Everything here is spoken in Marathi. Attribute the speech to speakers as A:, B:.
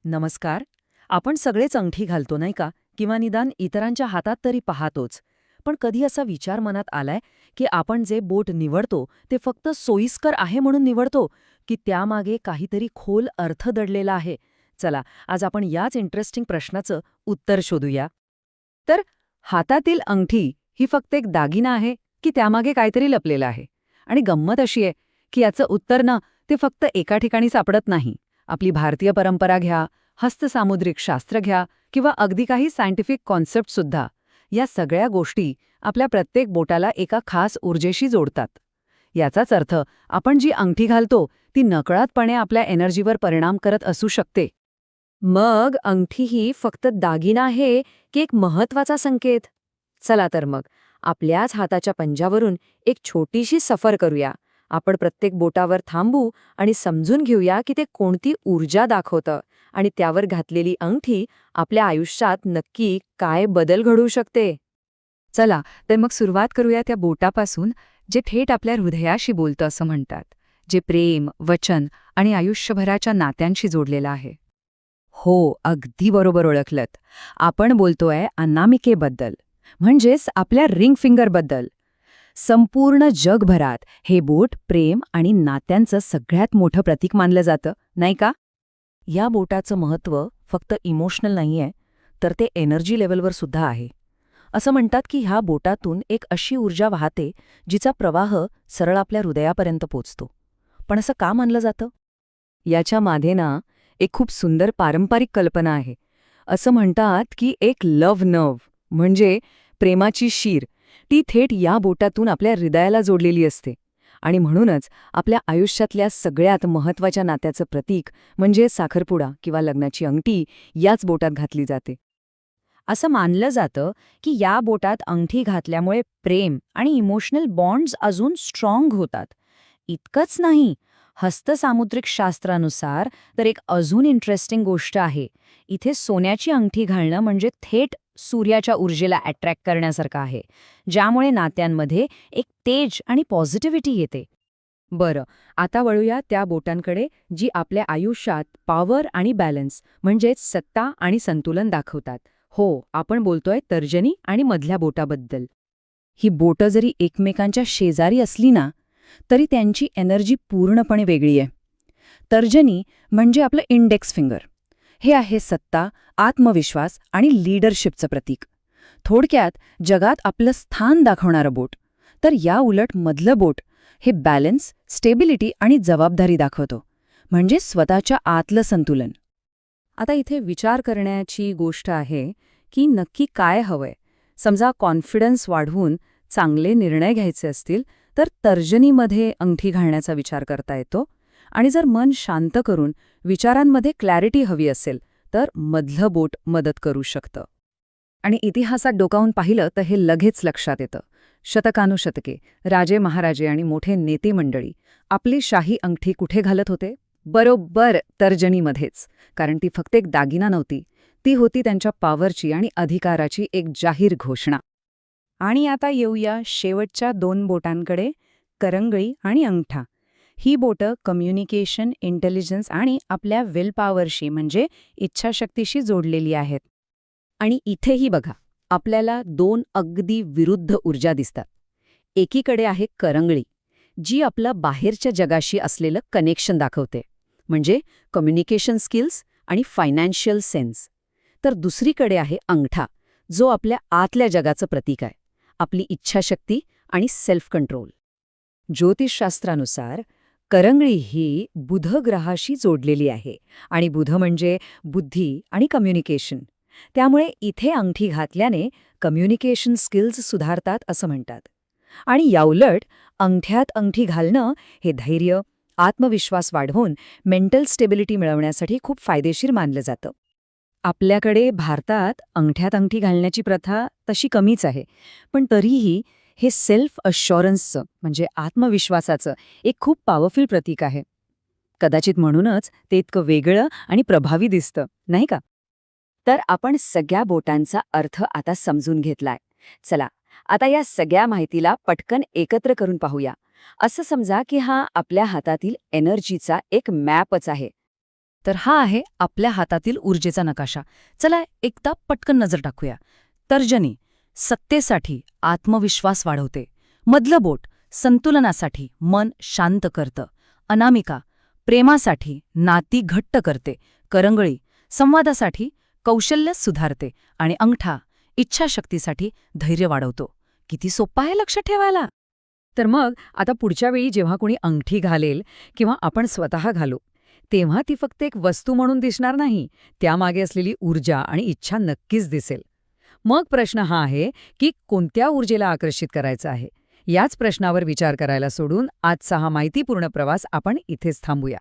A: नमस्कार. आपण सगळेच अंगठी घालतो नाही का? किंवा निदान इतरांच्या हातात तरी पाहतोच. पण कधी असा विचार मनात आलाय की आपण जे बोट निवडतो ते फक्त सोयीस्कर आहे म्हणून निवडतो, की त्यामागे काहीतरी खोल अर्थ दडलेला आहे? चला, आज आपण याच इंटरेस्टिंग प्रश्नाचं उत्तर शोधूया. तर हातातील अंगठी ही फक्त एक दागिना आहे की त्यामागे काहीतरी लपलेलं आहे? आणि गंमत अशी आहे की याचं उत्तर ना, ते फक्त एका ठिकाणी सापडत नाही. आपली भारतीय परंपरा घ्या, हस्तसामुद्रिक शास्त्र घ्या किंवा अगदी काही सायंटिफिक कॉन्सेप्टसुद्धा, या सगळ्या गोष्टी आपल्या प्रत्येक बोटाला एका खास ऊर्जेशी जोडतात. याचाच अर्थ आपण जी अंगठी घालतो ती नकळतपणे आपल्या एनर्जीवर परिणाम करत असू शकते.
B: मग अंगठी ही फक्त दागिना आहे की एक महत्वाचा संकेत? चला तर मग आपल्याच हाताच्या पंजावरून एक छोटीशी सफर करूया. आपण प्रत्येक बोटावर थांबू आणि समजून घेऊया की ते कोणती ऊर्जा दाखवतं आणि त्यावर घातलेली अंगठी आपल्या आयुष्यात नक्की काय बदल घडवू शकते.
C: चला तर मग सुरुवात करूया त्या बोटापासून, जे थेट आपल्या हृदयाशी बोलतं असं म्हणतात, जे प्रेम, वचन आणि आयुष्यभराच्या नात्यांशी जोडलेलं आहे.
A: हो, अगदी बरोबर ओळखलत. आपण बोलतोय अनामिकेबद्दल, म्हणजेच आपल्या रिंग फिंगरबद्दल. संपूर्ण जगभरात हे बोट प्रेम आणि नात्यांचं सगळ्यात मोठं प्रतीक मानलं जातं, नाही का? या बोटाचं महत्त्व फक्त इमोशनल नाहीये, तर ते एनर्जी लेव्हलवर सुद्धा आहे. असं म्हणतात की ह्या बोटातून एक अशी ऊर्जा वाहते जिचा प्रवाह सरळ आपल्या हृदयापर्यंत पोचतो. पण असं का मानलं जातं? याच्या मागे ना एक खूप सुंदर पारंपरिक कल्पना आहे. असं म्हणतात की एक लव्ह नर्व, म्हणजे प्रेमाची शीर, ती थेट या बोटातून आपल्या हृदयाला जोडलेली असते. आणि म्हणूनच आपल्या आयुष्यातल्या सगळ्यात महत्त्वाच्या नात्याचं प्रतीक म्हणजे साखरपुडा किंवा लग्नाची अंगठी याच बोटात घातली जाते.
B: असं मानलं जातं की या बोटात अंगठी घातल्यामुळे प्रेम आणि इमोशनल बॉन्ड्स अजून स्ट्रॉंग होतात. इतकंच नाही, हस्तसामुद्रिक शास्त्रानुसार तर एक अजून इंटरेस्टिंग गोष्ट आहे. इथे सोन्याची अंगठी घालणं म्हणजे थेट सूर्याच्या ऊर्जेला अट्रॅक्ट करण्यासारखं आहे, ज्यामुळे नात्यांमध्ये एक तेज आणि पॉझिटिव्हिटी येते.
A: बरं, आता वळूया त्या बोटांकडे जी आपल्या आयुष्यात पॉवर आणि बॅलन्स, म्हणजेच सत्ता आणि संतुलन दाखवतात. हो, आपण बोलतोय तर्जनी आणि मधल्या बोटाबद्दल. ही बोटं जरी एकमेकांच्या शेजारी असली ना, तरी त्यांची एनर्जी पूर्णपणे वेगळी आहे. तर्जनी म्हणजे आपलं इंडेक्स फिंगर. हे आहे सत्ता, आत्मविश्वास आणि लीडरशिपचं प्रतीक. थोडक्यात जगात आपलं स्थान दाखवणारं बोट. तर या उलट मधलं बोट हे बॅलन्स, स्टेबिलिटी आणि जबाबदारी दाखवतो, म्हणजे स्वतःच्या आतलं संतुलन. आता इथे विचार करण्याची गोष्ट आहे की नक्की काय हवंय. समजा कॉन्फिडन्स वाढवून चांगले निर्णय घ्यायचे असतील तर तर्जनीमध्ये अंगठी घालण्याचा विचार करता येतो. आणि जर मन शांत करून विचारांमध्ये क्लॅरिटी हवी असेल तर मधलं बोट मदत करू शकतं. आणि इतिहासात डोकावून पाहिलं तर हे लगेच लक्षात येतं. शतकानुशतके राजे महाराजे आणि मोठे नेते मंडळी आपली शाही अंगठी कुठे घालत होते? बरोबर तर्जनीमध्येच. कारण ती फक्त एक दागिना नव्हती, ती होती त्यांच्या पॉवरची आणि अधिकाराची एक जाहीर घोषणा.
B: आणि आता येऊया शेवटच्या 2 बोटांकडे, करंगळी आणि अंगठा. ही बोटं कम्युनिकेशन, इंटेलिजन्स आणि आपल्या विल पॉवरशी म्हणजे इच्छाशक्तीशी जोडलेली आहेत. आणि इथेही बघा, आपल्याला 2 अगदी विरुद्ध ऊर्जा दिसतात. एकीकडे आहे करंगळी, जी आपलं बाहेरच्या जगाशी असलेलं कनेक्शन दाखवते, म्हणजे कम्युनिकेशन स्किल्स आणि फायनान्शियल सेन्स. तर दुसरीकडे आहे अंगठा, जो आपल्या आतल्या जगाचं प्रतीक आहे, आपली इच्छाशक्ती आणि सेल्फ कंट्रोल. ज्योतिषशास्त्रानुसार करंगळी ही बुध ग्रहाशी जोडलेली आहे आणि बुध म्हणजे बुद्धी आणि कम्युनिकेशन. त्यामुळे इथे अंगठी घातल्याने कम्युनिकेशन स्किल्स सुधारतात असं म्हणतात. आणि याउलट अंगठ्यात अंगठी घालणं हे धैर्य, आत्मविश्वास वाढवून मेंटल स्टेबिलिटी मिळवण्यासाठी खूप फायदेशीर मानलं जातं. आपल्याकडे भारतात अंगठ्यात अंगठी घालण्याची प्रथा तशी कमीच आहे, पण तरीही हे सेल्फ अश्युरन्सचं म्हणजे आत्मविश्वासाचं एक खूप पॉवरफुल प्रतीक आहे. कदाचित म्हणूनच ते इतकं वेगळं आणि प्रभावी दिसतं, नाही का? तर आपण सगळ्या बोटांचा अर्थ आता समजून घेतलाय. चला, आता या सगळ्या माहितीला पटकन एकत्र करून पाहूया. असं समजा की हा आपल्या हातातील एनर्जीचा एक मॅपच आहे. तर हा आहे आपल्या हातातील ऊर्जेचा नकाशा. चला एकदा पटकन नजर टाकूया. तर्जनी सत्तेसाठी आत्मविश्वास वाढवते. मधलं बोट संतुलनासाठी मन शांत करतं. अनामिका प्रेमासाठी नाती घट्ट करते. करंगळी संवादासाठी कौशल्य सुधारते. आणि अंगठा इच्छाशक्तीसाठी धैर्य वाढवतो. किती सोपं आहे लक्ष ठेवायला.
A: तर मग आता पुढच्या वेळी जेव्हा कोणी अंगठी घालेल किंवा आपण स्वतः घालू, तेव्हा ती फक्त एक वस्तू म्हणून दिसणार नाही, त्यामागे असलेली ऊर्जा आणि इच्छा नक्कीच दिसेल. मग प्रश्न हा आहे की कोणत्या ऊर्जेला आकर्षित करायचं आहे. याच प्रश्नावर विचार करायला सोडून आजचा हा माहितीपूर्ण प्रवास आपण इथेच थांबूया.